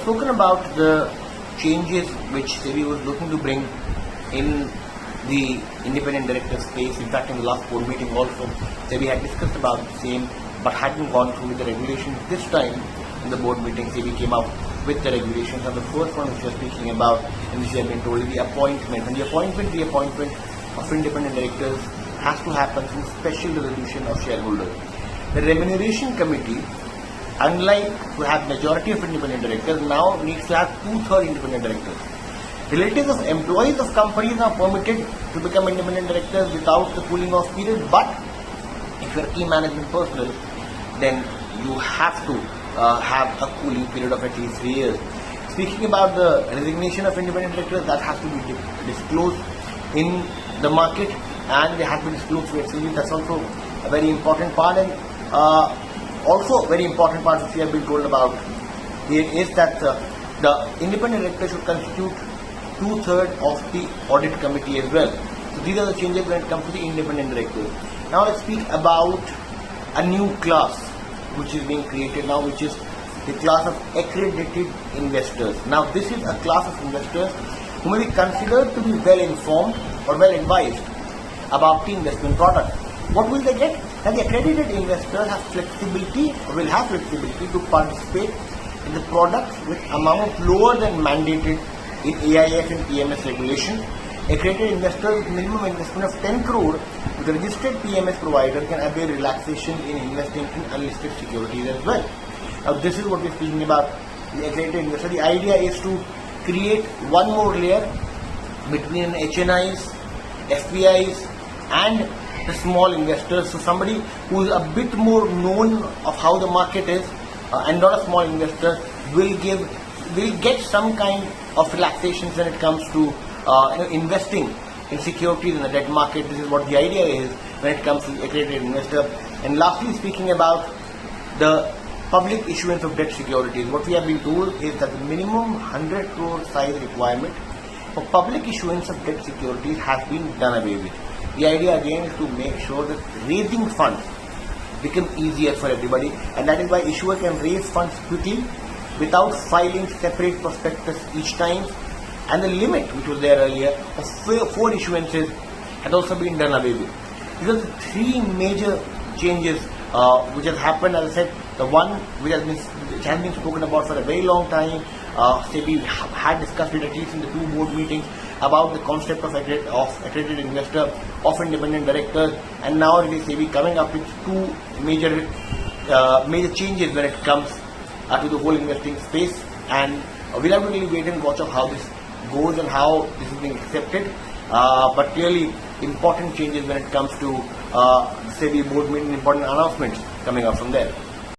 spoken about the changes which SEBI was looking to bring in the independent director space. In fact, in the last board meeting also, SEBI had discussed about the same, but hadn't gone through with the regulations. This time, in the board meeting, SEBI came out with the regulations, and the first one which we are speaking about, and which we have been told, is the appointment. And the appointment of independent directors has to happen through special resolution of shareholders. The remuneration committee, unlike to have majority of independent directors, now needs to have 2/3 independent directors. Relatives of employees of companies are permitted to become independent directors without the cooling off period, but if you are key management personnel, then you have to have a cooling period of at least 3 years. Speaking about the resignation of independent directors, that has to be disclosed in the market, and they have to be disclosed to SEBI. That's also a very important part, and also very important part which we have been told about here is that the independent director should constitute 2/3 of the audit committee as well. So these are the changes when it comes to the independent directors. Now let's speak about a new class which is being created now, which is the class of accredited investors. Now this is a class of investors who may be considered to be well informed or well advised about the investment product. What will they get? Now the accredited investors have flexibility, or will have flexibility to participate in the products with amount lower than mandated in AIF and PMS regulation. Accredited investors with minimum investment of 10 crore with a registered PMS provider can avail relaxation in investing in unlisted securities as well. Now this is what we are speaking about, the accredited investor. The idea is to create one more layer between HNIs, FPIs and the small investors. So somebody who is a bit more known of how the market is and not a small investor will get some kind of relaxations when it comes to investing in securities in the debt market. This is what the idea is when it comes to the accredited investor. And lastly, speaking about the public issuance of debt securities, what we have been told is that the minimum 100 crore size requirement for public issuance of debt securities has been done away with. The idea again is to make sure that raising funds become easier for everybody, and that is why issuer can raise funds quickly without filing separate prospectus each time, and the limit which was there earlier of 4 issuances has also been done away with. These are the 3 major changes which has happened. As I said, the one which has been spoken about for a very long time. SEBI had discussed it at least in the 2 board meetings about the concept of accredited investor, of independent directors, and now it is SEBI coming up with 2 major changes when it comes to the whole investing space, and we'll have to really wait and watch of how this goes and how this is being accepted. But clearly important changes when it comes to SEBI board meeting, important announcements coming out from there.